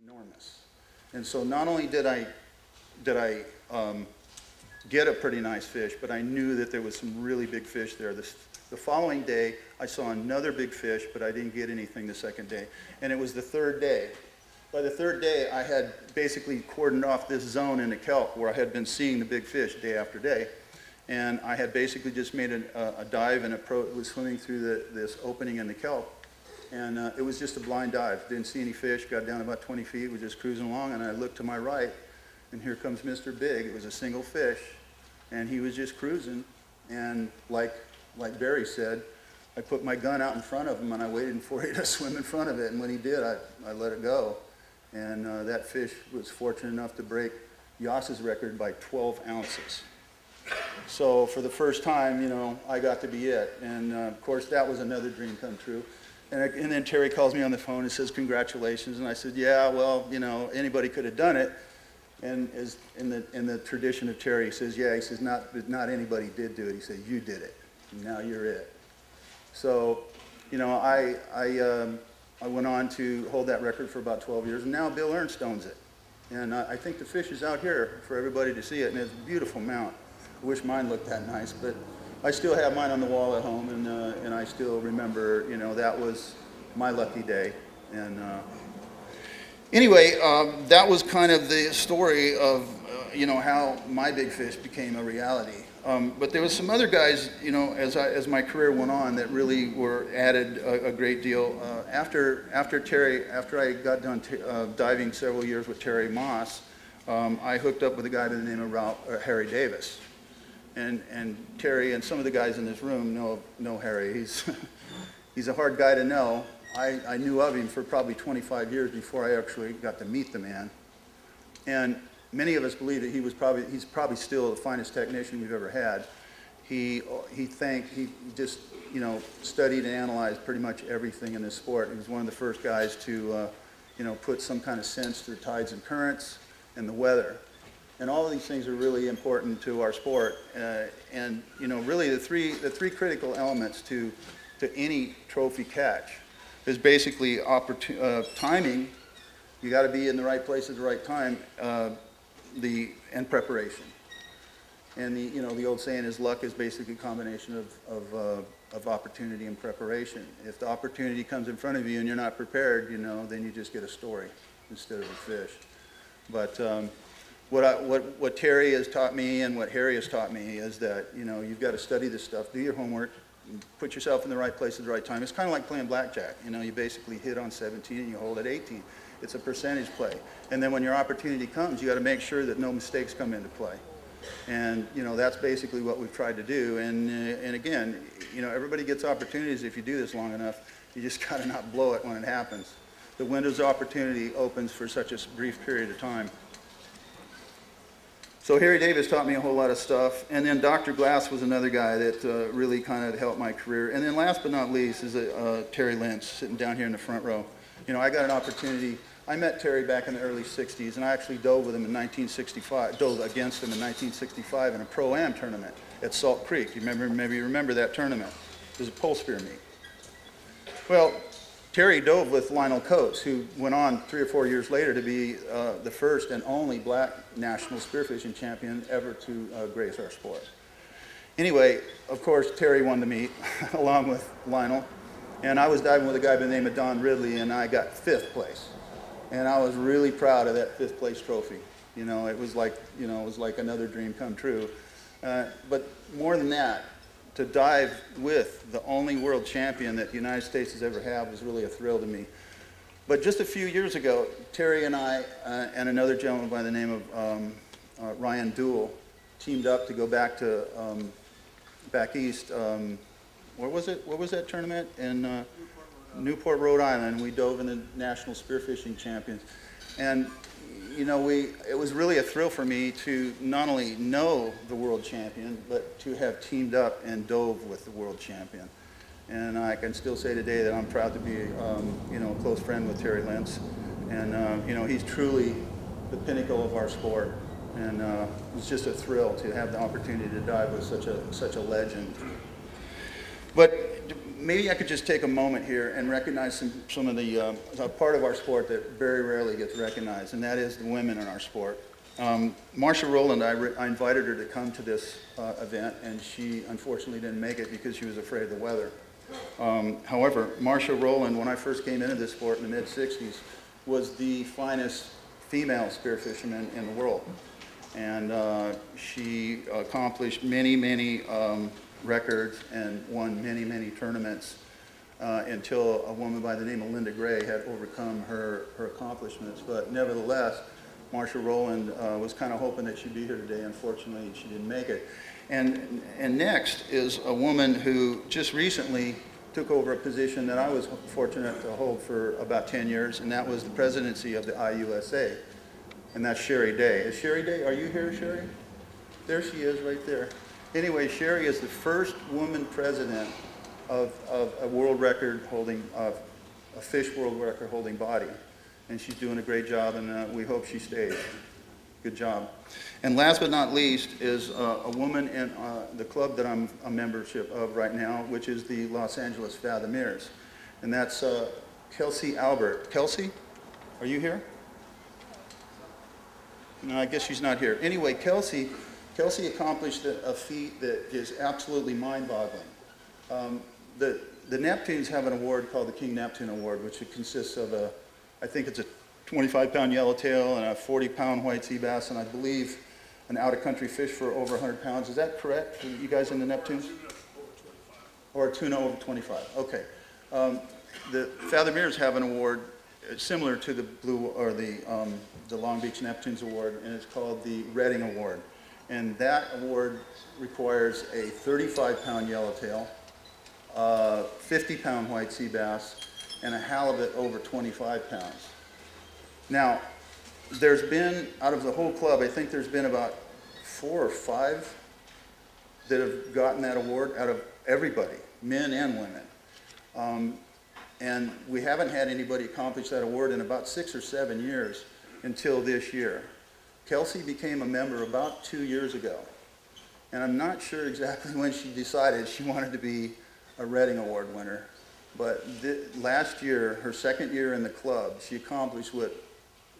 enormous. And so not only did I get a pretty nice fish, but I knew that there was some really big fish there. The following day, I saw another big fish, but I didn't get anything the second day. And it was the third day. By the third day, I had basically cordoned off this zone in the kelp where I had been seeing the big fish day after day. And I had basically just made a dive and was swimming through this opening in the kelp. And it was just a blind dive. Didn't see any fish, got down about 20 feet, was just cruising along, and I looked to my right, and here comes Mr. Big. It was a single fish, and he was just cruising. And like Barry said, I put my gun out in front of him, and I waited for him to swim in front of it. And when he did, I let it go. And that fish was fortunate enough to break Yoss's record by 12 ounces. So for the first time, you know, I got to be it. And of course, that was another dream come true. And then Terry calls me on the phone and says, congratulations. And I said, yeah, well, you know, anybody could have done it. And as in the tradition of Terry, he says, yeah, he says, not anybody did do it. He said, you did it. And now you're it. So, you know, I went on to hold that record for about 12 years. And now Bill Ernst owns it. And I think the fish is out here for everybody to see it. And it's a beautiful mount. I wish mine looked that nice, but I still have mine on the wall at home, and I still remember, you know, that was my lucky day. And anyway, that was kind of the story of, you know, how my big fish became a reality. But there was some other guys, you know, as my career went on, that really were added a great deal. After I got done diving several years with Terry Moss, I hooked up with a guy by the name of Harry Davis. And Terry and some of the guys in this room know Harry. He's a hard guy to know. I knew of him for probably 25 years before I actually got to meet the man. And many of us believe that he's probably still the finest technician we've ever had. He just, you know, studied and analyzed pretty much everything in this sport. He was one of the first guys to you know, put some kind of sense through tides and currents and the weather. And all of these things are really important to our sport. And you know, really the three critical elements to any trophy catch is basically timing. You got to be in the right place at the right time, and preparation. And you know, the old saying is luck is basically a combination of opportunity and preparation. If the opportunity comes in front of you and you're not prepared, you know, then you just get a story instead of a fish. But what Terry has taught me and what Harry has taught me is that, you know, you've got to study this stuff, do your homework, put yourself in the right place at the right time. It's kind of like playing blackjack. You know, you basically hit on 17 and you hold at 18. It's a percentage play. And then when your opportunity comes, you got to make sure that no mistakes come into play. And, you know, that's basically what we've tried to do. And again, you know, everybody gets opportunities if you do this long enough. You just got to not blow it when it happens. The windows of opportunity opens for such a brief period of time. So Harry Davis taught me a whole lot of stuff, and then Dr. Glass was another guy that really kind of helped my career. And then last but not least is Terry Lentz, sitting down here in the front row. You know, I got an opportunity. I met Terry back in the early 60s, and I actually dove with him in 1965, dove against him in 1965 in a Pro-Am tournament at Salt Creek. You maybe you remember that tournament. It was a pole spear meet. Well, Terry dove with Lionel Coates, who went on 3 or 4 years later to be the first and only black national spearfishing champion ever to grace our sport. Anyway, of course, Terry won the meet along with Lionel. And I was diving with a guy by the name of Don Ridley, and I got 5th place. And I was really proud of that 5th place trophy. You know, it was like, you know, it was like another dream come true. But more than that, to dive with the only world champion that the United States has ever had was really a thrill to me. But just a few years ago, Terry and I and another gentleman by the name of Ryan Dool teamed up to go back to back east. Where was it? What was that tournament? In Newport, Rhode Island. We dove in the National Spearfishing Champions. And you know, it was really a thrill for me to not only know the world champion, but to have teamed up and dove with the world champion. And I can still say today that I'm proud to be, you know, a close friend with Terry Lentz. And, you know, he's truly the pinnacle of our sport. And it's just a thrill to have the opportunity to dive with such a legend. But maybe I could just take a moment here and recognize some of the part of our sport that very rarely gets recognized, and that is the women in our sport. Marsha Rowland, I invited her to come to this event, and she unfortunately didn't make it because she was afraid of the weather. However, Marsha Rowland, when I first came into this sport in the mid-'60s, was the finest female spearfisherman in the world. And she accomplished many, many records and won many, many tournaments until a woman by the name of Linda Gray had overcome her accomplishments. But nevertheless, Marsha Rowland was kind of hoping that she'd be here today. Unfortunately, she didn't make it. And next is a woman who just recently took over a position that I was fortunate to hold for about 10 years, and that was the presidency of the IUSA, and that's Sherry Day. Is Sherry Day, are you here, Sherry? There she is right there. Anyway, Sherry is the first woman president of a world record holding, a fish world record holding body, and she's doing a great job, and we hope she stays. Good job. And last but not least is a woman in the club that I'm a membership of right now, which is the Los Angeles Fathomeers. And that's Kelsey Albert. Kelsey, are you here? No, I guess she's not here. Anyway, Kelsey accomplished a feat that is absolutely mind-boggling. The Neptunes have an award called the King Neptune Award, which consists of I think it's a 25-pound yellowtail and a 40-pound white sea bass, and I believe an out-of-country fish for over 100 pounds. Is that correct for you guys in the Neptunes? Or a tuna over 25. Okay. The Fathomeers have an award similar to the the Long Beach Neptunes Award, and it's called the Redding Award. And that award requires a 35-pound yellowtail, 50-pound white sea bass, and a halibut over 25 pounds. Now, there's been, out of the whole club, I think there's been about 4 or 5 that have gotten that award out of everybody, men and women. And we haven't had anybody accomplish that award in about 6 or 7 years until this year. Kelsey became a member about 2 years ago. And I'm not sure exactly when she decided she wanted to be a Redding Award winner. But last year, her second year in the club, she accomplished what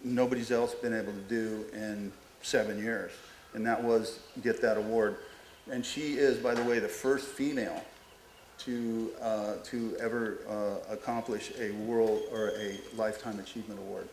nobody's else been able to do in 7 years, and that was get that award. And she is, by the way, the first female to ever accomplish a world or a lifetime achievement award.